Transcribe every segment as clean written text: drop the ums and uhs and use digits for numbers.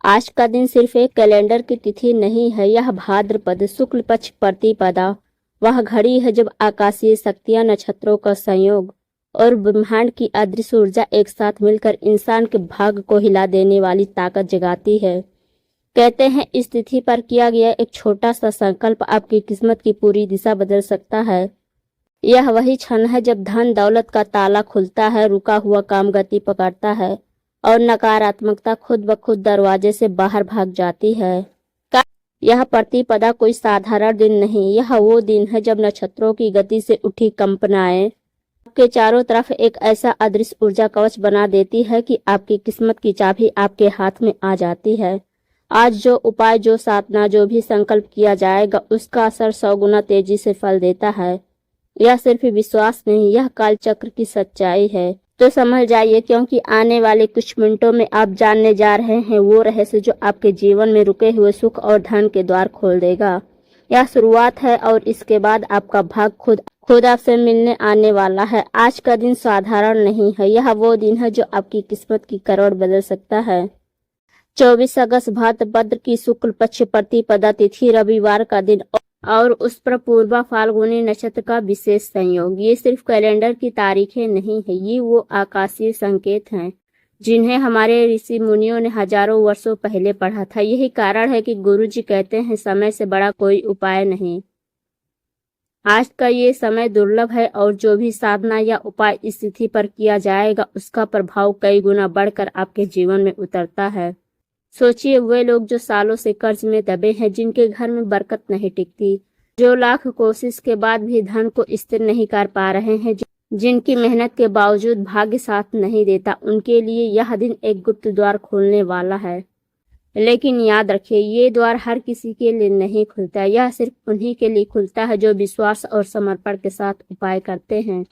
आज का दिन सिर्फ एक कैलेंडर की तिथि नहीं है, यह भाद्रपद शुक्ल पक्ष प्रतिपदा वह घड़ी है जब आकाशीय शक्तियां, नक्षत्रों का संयोग और ब्रह्मांड की अदृश्य ऊर्जा एक साथ मिलकर इंसान के भाग्य को हिला देने वाली ताकत जगाती है। कहते हैं इस तिथि पर किया गया एक छोटा सा संकल्प आपकी किस्मत की पूरी दिशा बदल सकता है। यह वही क्षण है जब धन दौलत का ताला खुलता है, रुका हुआ काम गति पकड़ता है और नकारात्मकता खुद ब खुद दरवाजे से बाहर भाग जाती है। यह प्रतिपदा कोई साधारण दिन नहीं, यह वो दिन है जब नक्षत्रों की गति से उठी कंपनाएं आपके चारों तरफ एक ऐसा अदृश्य ऊर्जा कवच बना देती है कि आपकी किस्मत की चाबी आपके हाथ में आ जाती है। आज जो उपाय, जो साधना, जो भी संकल्प किया जाएगा उसका असर 100 गुना तेजी से फल देता है। यह सिर्फ विश्वास नहीं, यह कालचक्र की सच्चाई है। तो समझ जाइए, क्योंकि आने वाले कुछ मिनटों में आप जानने जा रहे हैं वो रहस्य जो आपके जीवन में रुके हुए सुख और धन के द्वार खोल देगा। यह शुरुआत है और इसके बाद आपका भाग खुद आपसे मिलने आने वाला है। आज का दिन साधारण नहीं है, यह वो दिन है जो आपकी किस्मत की करोड़ बदल सकता है। 24 अगस्त भाद्रपद की शुक्ल पक्ष प्रतिपदा तिथि रविवार का दिन और उस पर पूर्वा फाल्गुनी नक्षत्र का विशेष संयोग। ये सिर्फ कैलेंडर की तारीखें नहीं है, ये वो आकाशीय संकेत हैं जिन्हें हमारे ऋषि मुनियों ने हजारों वर्षों पहले पढ़ा था। यही कारण है कि गुरुजी कहते हैं समय से बड़ा कोई उपाय नहीं। आज का ये समय दुर्लभ है और जो भी साधना या उपाय इस तिथि पर किया जाएगा उसका प्रभाव कई गुना बढ़कर आपके जीवन में उतरता है। सोचिए, वे लोग जो सालों से कर्ज में दबे हैं, जिनके घर में बरकत नहीं टिकती, जो लाख कोशिश के बाद भी धन को स्थिर नहीं कर पा रहे हैं, जिनकी मेहनत के बावजूद भाग्य साथ नहीं देता, उनके लिए यह दिन एक गुप्त द्वार खोलने वाला है। लेकिन याद रखिए, ये द्वार हर किसी के लिए नहीं खुलता, यह सिर्फ उन्हीं के लिए खुलता है जो विश्वास और समर्पण के साथ उपाय करते हैं।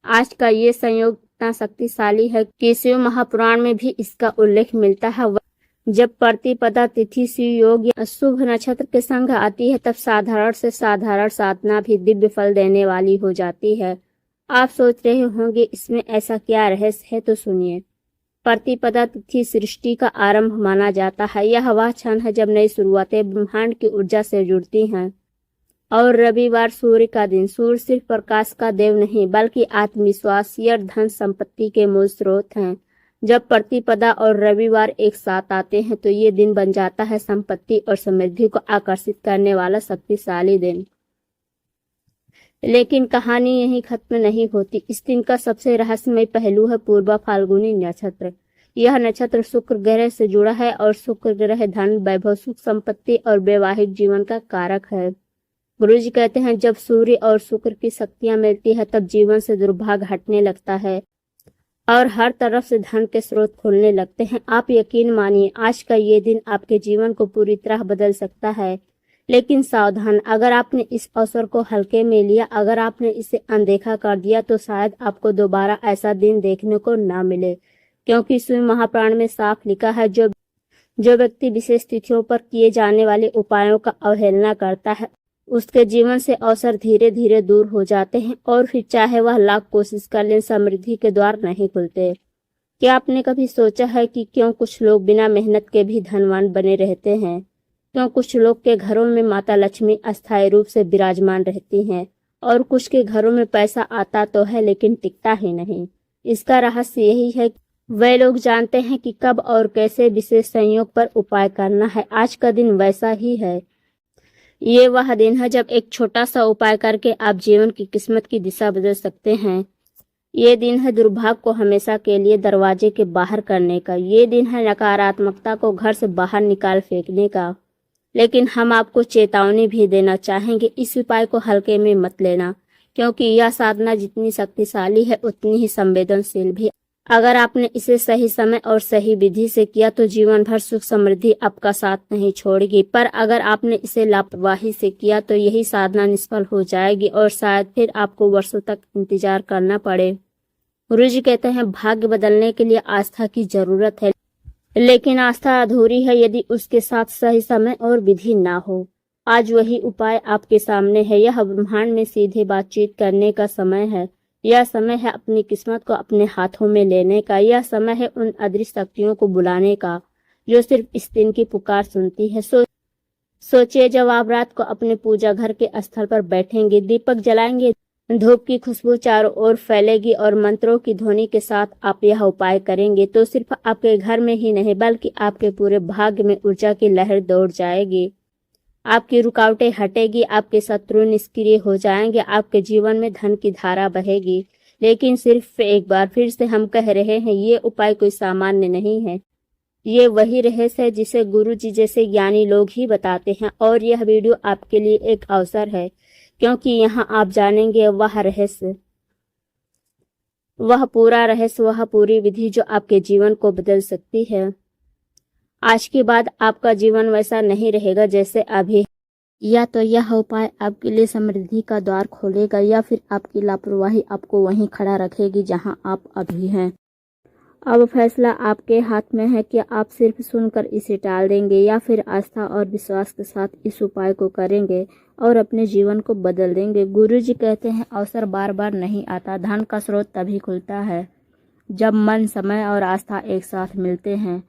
आज का ये संयोग इतना शक्तिशाली है कि शिव महापुराण में भी इसका उल्लेख मिलता है। जब प्रतिपदा तिथि शिव योग या शुभ नक्षत्र के संग आती है तब साधारण से साधारण साधना भी दिव्य फल देने वाली हो जाती है। आप सोच रहे होंगे इसमें ऐसा क्या रहस्य है, तो सुनिए। प्रतिपदा तिथि सृष्टि का आरंभ माना जाता है। यह वह क्षण है जब नई शुरुआतें ब्रह्मांड की ऊर्जा से जुड़ती हैं। और रविवार सूर्य का दिन। सूर्य सिर्फ प्रकाश का देव नहीं बल्कि आत्मविश्वास, यश, धन संपत्ति के मूल स्रोत हैं। जब प्रतिपदा और रविवार एक साथ आते हैं तो ये दिन बन जाता है संपत्ति और समृद्धि को आकर्षित करने वाला शक्तिशाली दिन। लेकिन कहानी यहीं खत्म नहीं होती। इस दिन का सबसे रहस्यमय पहलू है पूर्वा फाल्गुनी नक्षत्र। यह नक्षत्र शुक्र ग्रह से जुड़ा है और शुक्र ग्रह धन, वैभव, सुख, संपत्ति और वैवाहिक जीवन का कारक है। गुरुजी कहते हैं जब सूर्य और शुक्र की शक्तियां मिलती है तब जीवन से दुर्भाग्य हटने लगता है और हर तरफ से धन के स्रोत खुलने लगते हैं। आप यकीन मानिए, आज का ये दिन आपके जीवन को पूरी तरह बदल सकता है। लेकिन सावधान, अगर आपने इस अवसर को हल्के में लिया, अगर आपने इसे अनदेखा कर दिया तो शायद आपको दोबारा ऐसा दिन देखने को ना मिले। क्योंकि शिव महापुराण में साफ लिखा है जो व्यक्ति विशेष तिथियों पर किए जाने वाले उपायों का अवहेलना करता है उसके जीवन से अवसर धीरे धीरे दूर हो जाते हैं और फिर चाहे वह लाख कोशिश कर ले, समृद्धि के द्वार नहीं खुलते। क्या आपने कभी सोचा है कि क्यों कुछ लोग बिना मेहनत के भी धनवान बने रहते हैं? क्यों कुछ लोग के घरों में माता लक्ष्मी अस्थायी रूप से विराजमान रहती हैं और कुछ के घरों में पैसा आता तो है लेकिन टिकता ही नहीं? इसका रहस्य यही है, वे लोग जानते हैं कि कब और कैसे विशेष संयोग पर उपाय करना है। आज का दिन वैसा ही है। ये वह दिन है जब एक छोटा सा उपाय करके आप जीवन की किस्मत की दिशा बदल सकते हैं। ये दिन है दुर्भाग्य को हमेशा के लिए दरवाजे के बाहर करने का। ये दिन है नकारात्मकता को घर से बाहर निकाल फेंकने का। लेकिन हम आपको चेतावनी भी देना चाहेंगे, इस उपाय को हल्के में मत लेना, क्योंकि यह साधना जितनी शक्तिशाली है उतनी ही संवेदनशील भी। अगर आपने इसे सही समय और सही विधि से किया तो जीवन भर सुख समृद्धि आपका साथ नहीं छोड़ेगी, पर अगर आपने इसे लापरवाही से किया तो यही साधना निष्फल हो जाएगी और शायद फिर आपको वर्षों तक इंतजार करना पड़े। गुरुजी कहते हैं भाग्य बदलने के लिए आस्था की जरूरत है, लेकिन आस्था अधूरी है यदि उसके साथ सही समय और विधि ना हो। आज वही उपाय आपके सामने है। यह ब्रह्मांड में सीधे बातचीत करने का समय है। यह समय है अपनी किस्मत को अपने हाथों में लेने का। यह समय है उन अदृश्य शक्तियों को बुलाने का जो सिर्फ इस दिन की पुकार सुनती है। सोचिए, जब आप रात को अपने पूजा घर के स्थल पर बैठेंगे, दीपक जलाएंगे, धूप की खुशबू चारों ओर फैलेगी और मंत्रों की ध्वनि के साथ आप यह उपाय करेंगे, तो सिर्फ आपके घर में ही नहीं बल्कि आपके पूरे भाग्य में ऊर्जा की लहर दौड़ जाएगी। आपकी रुकावटें हटेगी, आपके शत्रु निष्क्रिय हो जाएंगे, आपके जीवन में धन की धारा बहेगी। लेकिन सिर्फ एक बार फिर से हम कह रहे हैं, ये उपाय कोई सामान्य नहीं है। ये वही रहस्य है जिसे गुरु जी जैसे ज्ञानी लोग ही बताते हैं, और यह वीडियो आपके लिए एक अवसर है, क्योंकि यहाँ आप जानेंगे वह रहस्य, वह पूरा रहस्य, वह पूरी विधि जो आपके जीवन को बदल सकती है। आज के बाद आपका जीवन वैसा नहीं रहेगा जैसे अभी। या तो यह उपाय आपके लिए समृद्धि का द्वार खोलेगा, या फिर आपकी लापरवाही आपको वहीं खड़ा रखेगी जहां आप अभी हैं। अब फैसला आपके हाथ में है कि आप सिर्फ सुनकर इसे टाल देंगे या फिर आस्था और विश्वास के साथ इस उपाय को करेंगे और अपने जीवन को बदल देंगे। गुरुजी कहते हैं, अवसर बार बार नहीं आता, धन का स्रोत तभी खुलता है जब मन, समय और आस्था एक साथ मिलते हैं।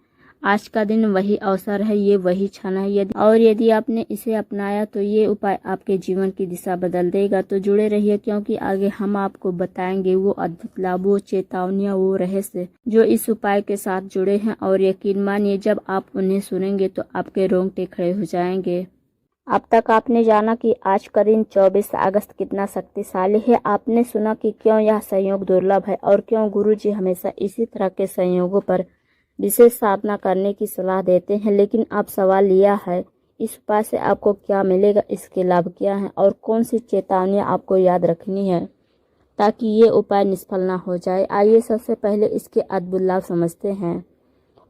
आज का दिन वही अवसर है, ये वही क्षण है। यदि आपने इसे अपनाया तो ये उपाय आपके जीवन की दिशा बदल देगा। तो जुड़े रहिए, क्योंकि आगे हम आपको बताएंगे वो अद्भुत लाभ, वो चेतावनियां, वो रहस्य जो इस उपाय के साथ जुड़े हैं। और यकीन मानिए, जब आप उन्हें सुनेंगे तो आपके रोंगटे खड़े हो जाएंगे। अब तक आपने जाना कि आज का दिन 24 अगस्त कितना शक्तिशाली है। आपने सुना कि क्यों यह संयोग दुर्लभ है और क्यों गुरुजी हमेशा इसी तरह के संयोगों पर विशेष साधना करने की सलाह देते हैं। लेकिन अब सवाल यह है, इस उपाय से आपको क्या मिलेगा, इसके लाभ क्या हैं और कौन सी चेतावनियां आपको याद रखनी है ताकि ये उपाय निष्फल ना हो जाए। आइए सबसे पहले इसके अद्भुत लाभ समझते हैं।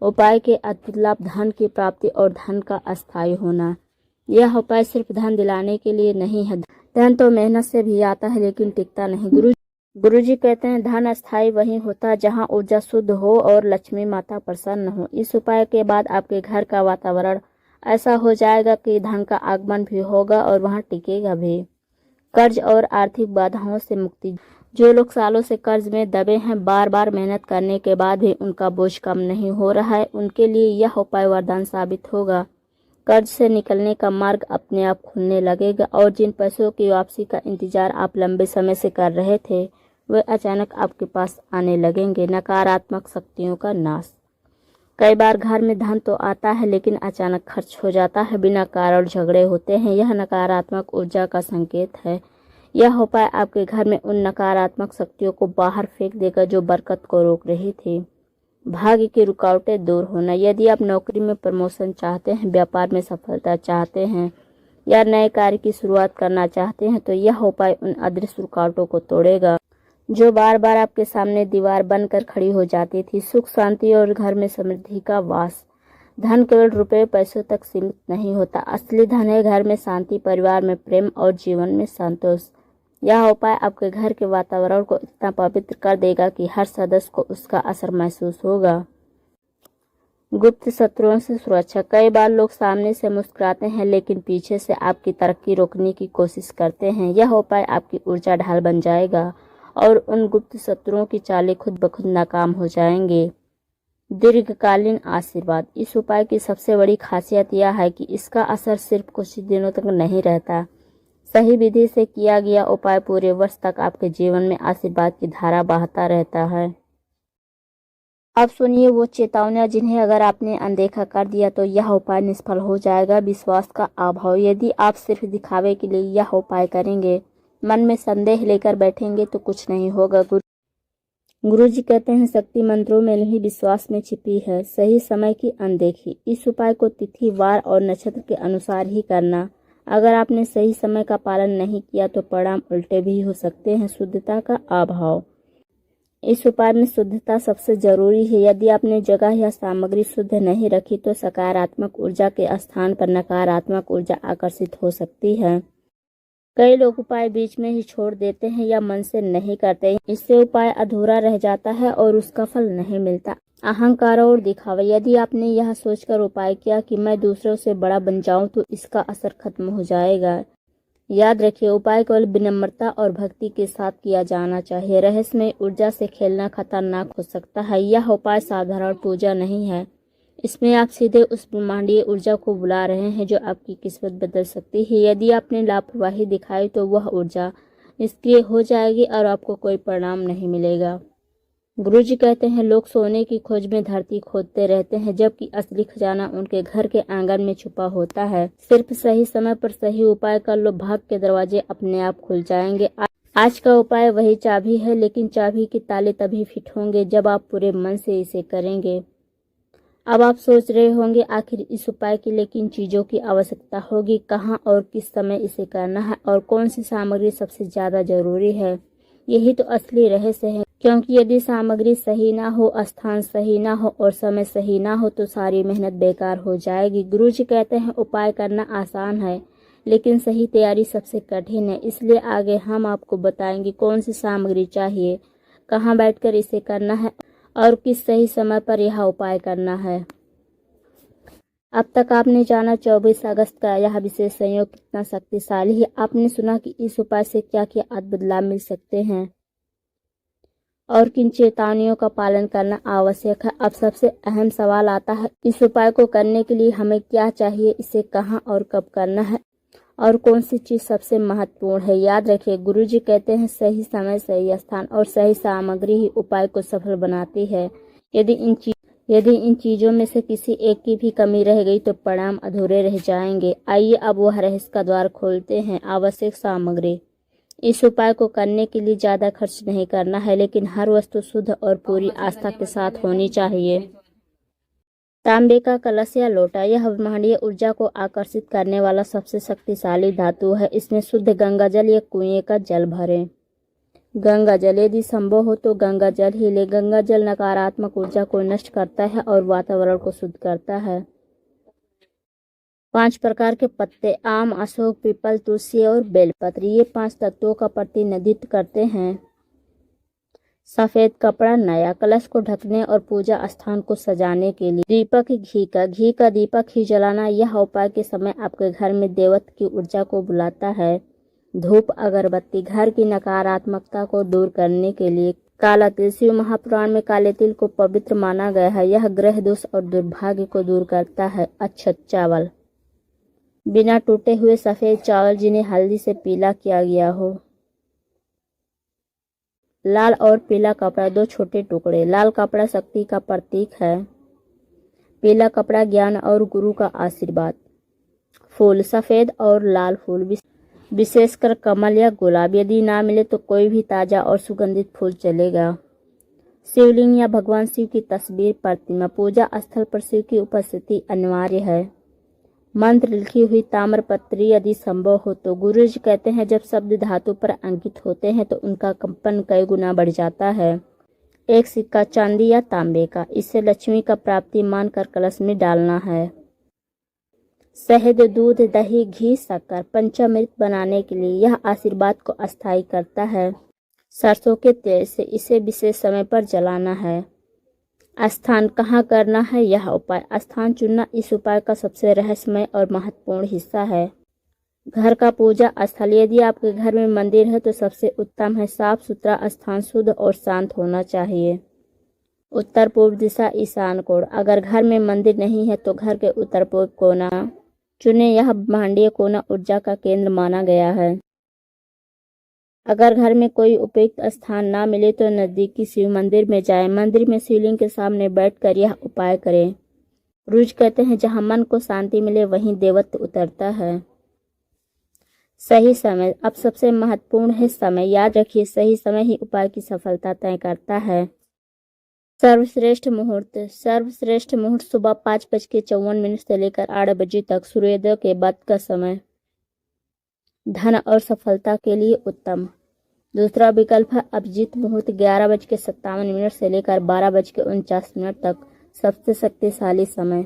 उपाय के अद्भुत लाभ: धन की प्राप्ति और धन का अस्थायी होना। यह उपाय सिर्फ धन दिलाने के लिए नहीं है। धन तो मेहनत से भी आता है लेकिन टिकता नहीं। गुरुजी कहते हैं, धन अस्थायी वही होता है जहाँ ऊर्जा शुद्ध हो और लक्ष्मी माता प्रसन्न हो। इस उपाय के बाद आपके घर का वातावरण ऐसा हो जाएगा कि धन का आगमन भी होगा और वहाँ टिकेगा भी। कर्ज और आर्थिक बाधाओं से मुक्ति। जो लोग सालों से कर्ज में दबे हैं, बार बार मेहनत करने के बाद भी उनका बोझ कम नहीं हो रहा है, उनके लिए यह उपाय वरदान साबित होगा। कर्ज से निकलने का मार्ग अपने आप खुलने लगेगा और जिन पैसों की वापसी का इंतजार आप लंबे समय से कर रहे थे, वे अचानक आपके पास आने लगेंगे। नकारात्मक शक्तियों का नाश। कई बार घर में धन तो आता है लेकिन अचानक खर्च हो जाता है, बिना कारण झगड़े होते हैं। यह नकारात्मक ऊर्जा का संकेत है। यह उपाय आपके घर में उन नकारात्मक शक्तियों को बाहर फेंक देगा जो बरकत को रोक रही थी। भाग्य की रुकावटें दूर होना। यदि आप नौकरी में प्रमोशन चाहते हैं, व्यापार में सफलता चाहते हैं या नए कार्य की शुरुआत करना चाहते हैं, तो यह उपाय उन अदृश्य रुकावटों को तोड़ेगा जो बार बार आपके सामने दीवार बनकर खड़ी हो जाती थी। सुख, शांति और घर में समृद्धि का वास। धन केवल रुपए पैसों तक सीमित नहीं होता, असली धन है घर में शांति, परिवार में प्रेम और जीवन में संतोष। यह उपाय आपके घर के वातावरण को इतना पवित्र कर देगा कि हर सदस्य को उसका असर महसूस होगा। गुप्त शत्रुओं से सुरक्षा। कई बार लोग सामने से मुस्कुराते हैं लेकिन पीछे से आपकी तरक्की रोकने की कोशिश करते हैं। यह उपाय आपकी ऊर्जा ढाल बन जाएगा और उन गुप्त शत्रुओं की चालें खुद ब खुद नाकाम हो जाएंगे। दीर्घकालीन आशीर्वाद। इस उपाय की सबसे बड़ी खासियत यह है कि इसका असर सिर्फ कुछ दिनों तक नहीं रहता। सही विधि से किया गया उपाय पूरे वर्ष तक आपके जीवन में आशीर्वाद की धारा बहाता रहता है। अब सुनिए वो चेतावनियां जिन्हें अगर आपने अनदेखा कर दिया तो यह उपाय निष्फल हो जाएगा। विश्वास का अभाव। यदि आप सिर्फ दिखावे के लिए यह उपाय करेंगे, मन में संदेह लेकर बैठेंगे, तो कुछ नहीं होगा। गुरुजी कहते हैं, शक्ति मंत्रों में नहीं, विश्वास में छिपी है। सही समय की अनदेखी। इस उपाय को तिथि, वार और नक्षत्र के अनुसार ही करना। अगर आपने सही समय का पालन नहीं किया तो परिणाम उल्टे भी हो सकते हैं। शुद्धता का अभाव। इस उपाय में शुद्धता सबसे जरूरी है। यदि आपने जगह या सामग्री शुद्ध नहीं रखी तो सकारात्मक ऊर्जा के स्थान पर नकारात्मक ऊर्जा आकर्षित हो सकती है। कई लोग उपाय बीच में ही छोड़ देते हैं या मन से नहीं करते। इससे उपाय अधूरा रह जाता है और उसका फल नहीं मिलता। अहंकार और दिखावा। यदि आपने यह सोचकर उपाय किया कि मैं दूसरों से बड़ा बन जाऊं तो इसका असर खत्म हो जाएगा। याद रखिए, उपाय केवल विनम्रता और भक्ति के साथ किया जाना चाहिए। रहस्यमय ऊर्जा से खेलना खतरनाक हो सकता है। यह उपाय साधारण पूजा नहीं है, इसमें आप सीधे उस ब्रह्मांडीय ऊर्जा को बुला रहे हैं जो आपकी किस्मत बदल सकती है। यदि आपने लापरवाही दिखाई तो वह ऊर्जा निष्क्रिय हो जाएगी और आपको कोई परिणाम नहीं मिलेगा। गुरुजी कहते हैं लोग सोने की खोज में धरती खोदते रहते हैं जबकि असली खजाना उनके घर के आंगन में छुपा होता है। सिर्फ सही समय पर सही उपाय कर लो, भाग्य के दरवाजे अपने आप खुल जाएंगे। आज का उपाय वही चाबी है, लेकिन चाबी के ताले तभी फिट होंगे जब आप पूरे मन से इसे करेंगे। अब आप सोच रहे होंगे आखिर इस उपाय के लिए किन चीज़ों की आवश्यकता होगी, कहाँ और किस समय इसे करना है और कौन सी सामग्री सबसे ज़्यादा जरूरी है। यही तो असली रहस्य है, क्योंकि यदि सामग्री सही ना हो, स्थान सही ना हो और समय सही ना हो तो सारी मेहनत बेकार हो जाएगी। गुरुजी कहते हैं उपाय करना आसान है लेकिन सही तैयारी सबसे कठिन है। इसलिए आगे हम आपको बताएंगे कौन सी सामग्री चाहिए, कहाँ बैठकर इसे करना है और किस सही समय पर यह उपाय करना है। अब तक आपने जाना 24 अगस्त का यह विशेष संयोग कितना शक्तिशाली है। आपने सुना कि इस उपाय से क्या क्या अद्भुत लाभ मिल सकते हैं और किन चेतावनियों का पालन करना आवश्यक है। अब सबसे अहम सवाल आता है, इस उपाय को करने के लिए हमें क्या चाहिए, इसे कहाँ और कब करना है और कौन सी चीज सबसे महत्वपूर्ण है। याद रखिए, गुरुजी कहते हैं सही समय, सही स्थान और सही सामग्री ही उपाय को सफल बनाती है। यदि इन चीजों में से किसी एक की भी कमी रह गई तो परिणाम अधूरे रह जाएंगे। आइए अब वह रहस्य का द्वार खोलते हैं। आवश्यक सामग्री। इस उपाय को करने के लिए ज्यादा खर्च नहीं करना है, लेकिन हर वस्तु शुद्ध और पूरी आस्था के साथ होनी चाहिए। तांबे का कलश या लोटा, यह ब्रह्मांडीय ऊर्जा को आकर्षित करने वाला सबसे शक्तिशाली धातु है। इसमें शुद्ध गंगा जल या कुएं का जल भरें। गंगा जल, यदि संभव हो तो गंगा जल ही ले। गंगा जल नकारात्मक ऊर्जा को नष्ट करता है और वातावरण को शुद्ध करता है। 5 प्रकार के पत्ते, आम, अशोक, पीपल, तुलसी और बेलपत्र, ये 5 तत्वों का प्रतिनिधित्व करते हैं। सफेद कपड़ा नया, कलश को ढकने और पूजा स्थान को सजाने के लिए। दीपक घी का दीपक ही जलाना, यह उपाय के समय आपके घर में देवत्व की ऊर्जा को बुलाता है। धूप अगरबत्ती, घर की नकारात्मकता को दूर करने के लिए। काला तिल, शिव महापुराण में काले तिल को पवित्र माना गया है। यह ग्रह दोष और दुर्भाग्य को दूर करता है। अक्षत चावल, बिना टूटे हुए सफेद चावल जिन्हें हल्दी से पीला किया गया हो। लाल और पीला कपड़ा, 2 छोटे टुकड़े। लाल कपड़ा शक्ति का प्रतीक है, पीला कपड़ा ज्ञान और गुरु का आशीर्वाद। फूल, सफेद और लाल फूल, विशेषकर कमल या गुलाब। यदि ना मिले तो कोई भी ताजा और सुगंधित फूल चलेगा। शिवलिंग या भगवान शिव की तस्वीर, प्रतिमा, पूजा स्थल पर शिव की उपस्थिति अनिवार्य है। मंत्र लिखी हुई ताम्रपत्री यदि संभव हो तो। गुरुजी कहते हैं जब शब्द धातु पर अंकित होते हैं तो उनका कंपन कई गुना बढ़ जाता है। एक सिक्का चांदी या तांबे का, इससे लक्ष्मी का प्राप्ति मानकर कलश में डालना है। शहद, दूध, दही, घी, शक्कर, पंचामृत बनाने के लिए। यह आशीर्वाद को अस्थायी करता है। सरसों के तेल से इसे विशेष समय पर जलाना है। स्थान कहाँ करना है यह उपाय। स्थान चुनना इस उपाय का सबसे रहस्यमय और महत्वपूर्ण हिस्सा है। घर का पूजा स्थल, यदि आपके घर में मंदिर है तो सबसे उत्तम है। साफ सुथरा स्थान, शुद्ध और शांत होना चाहिए। उत्तर पूर्व दिशा, ईशान कोण। अगर घर में मंदिर नहीं है तो घर के उत्तर पूर्व कोना चुने। यह ब्रह्मांडीय कोना ऊर्जा का केंद्र माना गया है। अगर घर में कोई उपयुक्त स्थान ना मिले तो नजदीकी शिव मंदिर में जाएं। मंदिर में शिवलिंग के सामने बैठकर यह उपाय करें। गुरुजी कहते हैं जहां मन को शांति मिले वहीं देवत्व उतरता है। सही समय, अब सबसे महत्वपूर्ण है समय। याद रखिए, सही समय ही उपाय की सफलता तय करता है। सर्वश्रेष्ठ मुहूर्त सुबह 5:54 से लेकर 8 बजे तक, सूर्योदय के बाद का समय धन और सफलता के लिए उत्तम। दूसरा विकल्प है अभिजीत मुहूर्त, 11:57 से लेकर 12:49 तक, सबसे शक्तिशाली समय।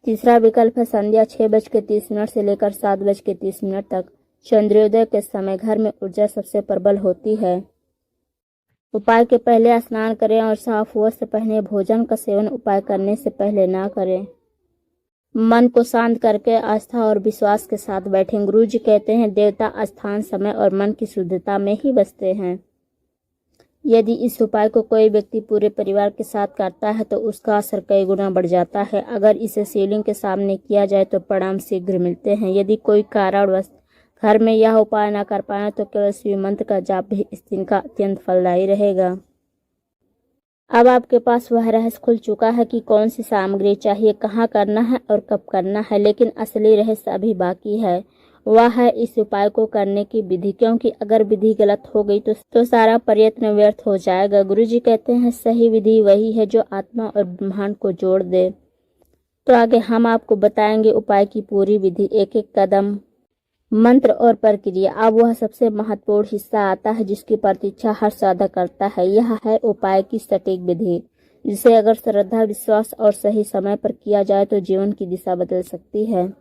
तीसरा विकल्प है संध्या 6:30 से लेकर 7:30 तक, चंद्रोदय के समय घर में ऊर्जा सबसे प्रबल होती है। उपाय के पहले स्नान करें और साफ वस्त्र पहने। भोजन का सेवन उपाय करने से पहले ना करें। मन को शांत करके आस्था और विश्वास के साथ बैठें। गुरुजी कहते हैं देवता स्थान, समय और मन की शुद्धता में ही बसते हैं। यदि इस उपाय को कोई व्यक्ति पूरे परिवार के साथ करता है तो उसका असर कई गुना बढ़ जाता है। अगर इसे शिवलिंग के सामने किया जाए तो परिणाम शीघ्र मिलते हैं। यदि कोई कारणवश घर में यह उपाय न कर पाए तो केवल शिव मंत्र का जाप भी इस दिन का अत्यंत फलदायी रहेगा। अब आपके पास वह रहस्य खुल चुका है कि कौन सी सामग्री चाहिए, कहाँ करना है और कब करना है, लेकिन असली रहस्य अभी बाकी है। वह है इस उपाय को करने की विधि, क्योंकि अगर विधि गलत हो गई तो सारा प्रयत्न व्यर्थ हो जाएगा। गुरुजी कहते हैं सही विधि वही है जो आत्मा और ब्रह्मांड को जोड़ दे। तो आगे हम आपको बताएंगे उपाय की पूरी विधि, एक एक कदम, मंत्र और प्रक्रिया। अब वह सबसे महत्वपूर्ण हिस्सा आता है जिसकी प्रतीक्षा हर साधक करता है। यह है उपाय की सटीक विधि, जिसे अगर श्रद्धा, विश्वास और सही समय पर किया जाए तो जीवन की दिशा बदल सकती है।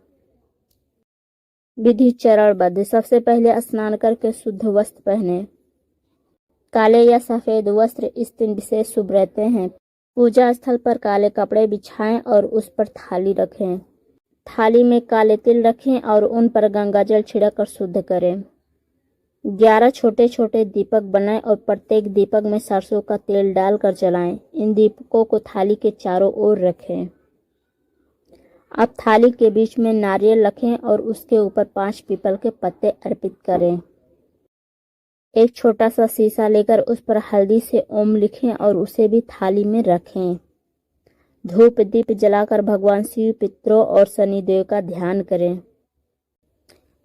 विधि चरणबद्ध। सबसे पहले स्नान करके शुद्ध वस्त्र पहने। काले या सफेद वस्त्र इस दिन विशेष शुभ रहते हैं। पूजा स्थल पर काले कपड़े बिछाएं और उस पर थाली रखें। थाली में काले तिल रखें और उन पर गंगा जल छिड़क कर शुद्ध करें। 11 छोटे छोटे दीपक बनाएं और प्रत्येक दीपक में सरसों का तेल डालकर जलाएं। इन दीपकों को थाली के चारों ओर रखें। अब थाली के बीच में नारियल रखें और उसके ऊपर 5 पीपल के पत्ते अर्पित करें। एक छोटा सा शीशा लेकर उस पर हल्दी से ओम लिखें और उसे भी थाली में रखें। धूप दीप जलाकर भगवान शिव, पितरों और शनिदेव का ध्यान करें।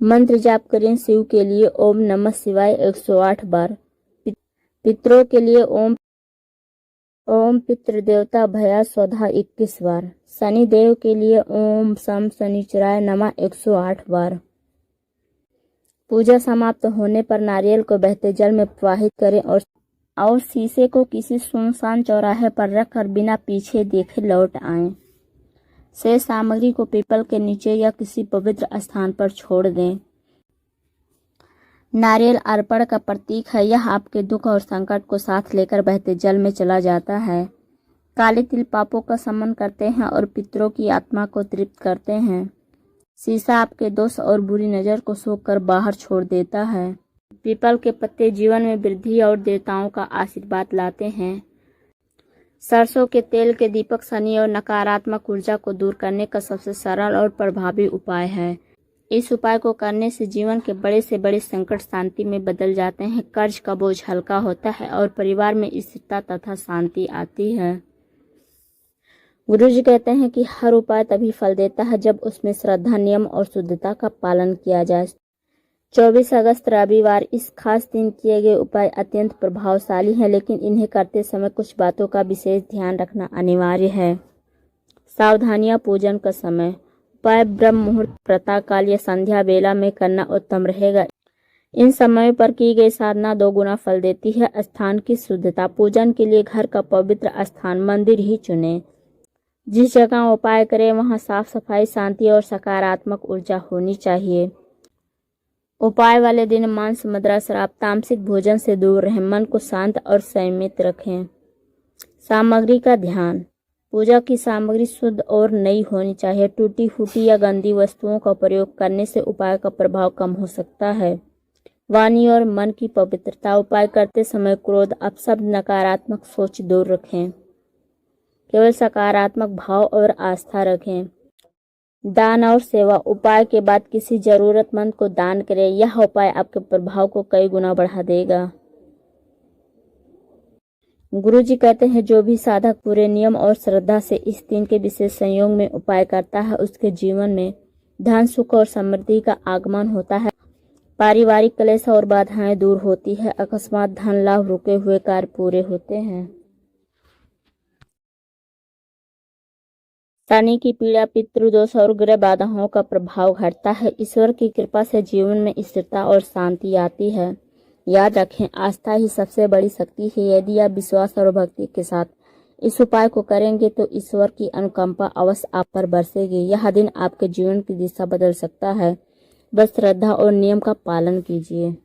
मंत्र जाप करें। शिव के लिए ओम नमः शिवाय 108 बार, पितरों के लिए ओम पितृदेवता भया स्वधा 21 बार, शनिदेव के लिए ओम सम शनिचराय नमः 108 बार। पूजा समाप्त होने पर नारियल को बहते जल में प्रवाहित करें और शीशे को किसी सुनसान चौराहे पर रखकर बिना पीछे देखे लौट आएं। शेष सामग्री को पीपल के नीचे या किसी पवित्र स्थान पर छोड़ दें। नारियल अर्पण का प्रतीक है। यह आपके दुख और संकट को साथ लेकर बहते जल में चला जाता है। काले तिल पापों का शमन करते हैं और पितरों की आत्मा को तृप्त करते हैं। शीशा आपके दोष और बुरी नज़र को सोखकर बाहर छोड़ देता है। पीपल के पत्ते जीवन में वृद्धि और देवताओं का आशीर्वाद लाते हैं। सरसों के तेल के दीपक शनि और नकारात्मक ऊर्जा को दूर करने का सबसे सरल और प्रभावी उपाय है। इस उपाय को करने से जीवन के बड़े से बड़े संकट शांति में बदल जाते हैं, कर्ज का बोझ हल्का होता है और परिवार में स्थिरता तथा शांति आती है। गुरुजी कहते हैं कि हर उपाय तभी फल देता है जब उसमें श्रद्धा, नियम और शुद्धता का पालन किया जाए। 24 अगस्त रविवार इस खास दिन किए गए उपाय अत्यंत प्रभावशाली हैं, लेकिन इन्हें करते समय कुछ बातों का विशेष ध्यान रखना अनिवार्य है। सावधानियां। पूजन का समय। उपाय ब्रह्म मुहूर्त, प्रातः काल या संध्या बेला में करना उत्तम रहेगा। इन समयों पर की गई साधना 2 गुना फल देती है। स्थान की शुद्धता। पूजन के लिए घर का पवित्र स्थान, मंदिर ही चुनें। जिस जगह उपाय करें वहां साफ सफाई, शांति और सकारात्मक ऊर्जा होनी चाहिए। उपाय वाले दिन मांस, मदिरा, शराब, तामसिक भोजन से दूर रहें। मन को शांत और संयमित रखें। सामग्री का ध्यान। पूजा की सामग्री शुद्ध और नई होनी चाहिए। टूटी फूटी या गंदी वस्तुओं का प्रयोग करने से उपाय का प्रभाव कम हो सकता है। वाणी और मन की पवित्रता। उपाय करते समय क्रोध, अपशब्द, नकारात्मक सोच दूर रखें। केवल सकारात्मक भाव और आस्था रखें। दान और सेवा। उपाय के बाद किसी जरूरतमंद को दान करें। यह उपाय आपके प्रभाव को कई गुना बढ़ा देगा। गुरुजी कहते हैं जो भी साधक पूरे नियम और श्रद्धा से इस दिन के विशेष संयोग में उपाय करता है उसके जीवन में धन, सुख और समृद्धि का आगमन होता है। पारिवारिक क्लेश और बाधाएं दूर होती है। अकस्मात धन लाभ, रुके हुए कार्य पूरे होते हैं। शनि की पीड़ा, पितृदोष और ग्रह बाधाओं का प्रभाव घटता है। ईश्वर की कृपा से जीवन में स्थिरता और शांति आती है। याद रखें, आस्था ही सबसे बड़ी शक्ति है। यदि आप विश्वास और भक्ति के साथ इस उपाय को करेंगे तो ईश्वर की अनुकंपा अवश्य आप पर बरसेगी। यह दिन आपके जीवन की दिशा बदल सकता है। बस श्रद्धा और नियम का पालन कीजिए।